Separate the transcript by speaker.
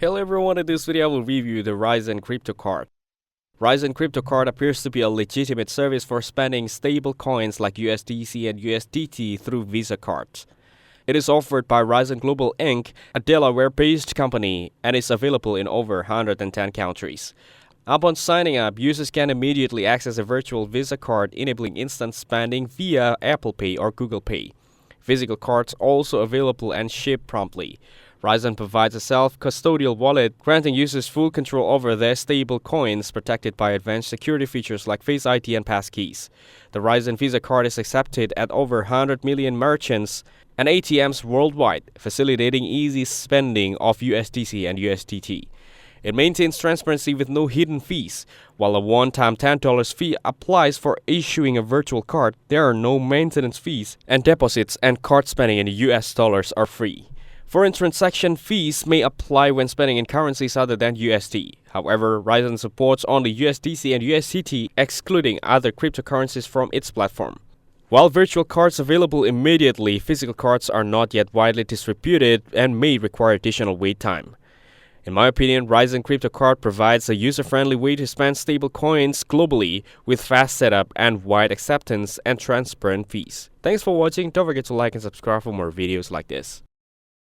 Speaker 1: Hello everyone, in this video I will review the Rizon Crypto Card. Rizon Crypto Card appears to be a legitimate service for spending stable coins like USDC and USDT through Visa cards. It is offered by Rizon Global Inc., a Delaware-based company, and is available in over 110 countries. Upon signing up, users can immediately access a virtual Visa card enabling instant spending via Apple Pay or Google Pay. Physical cards also available and shipped promptly. Rizon provides a self-custodial wallet, granting users full control over their stable coins protected by advanced security features like Face ID and passkeys. The Rizon Visa card is accepted at over 100 million merchants and ATMs worldwide, facilitating easy spending of USDC and USDT. It maintains transparency with no hidden fees. While a one-time $10 fee applies for issuing a virtual card, there are no maintenance fees, and deposits and card spending in US dollars are free. Foreign transaction fees may apply when spending in currencies other than USD. However, Rizon supports only USDC and USDT, excluding other cryptocurrencies from its platform. While virtual cards available immediately, physical cards are not yet widely distributed and may require additional wait time. In my opinion, Rizon Crypto Card provides a user-friendly way to spend stable coins globally with fast setup and wide acceptance and transparent fees. Thanks for watching. Don't forget to like and subscribe for more videos like this.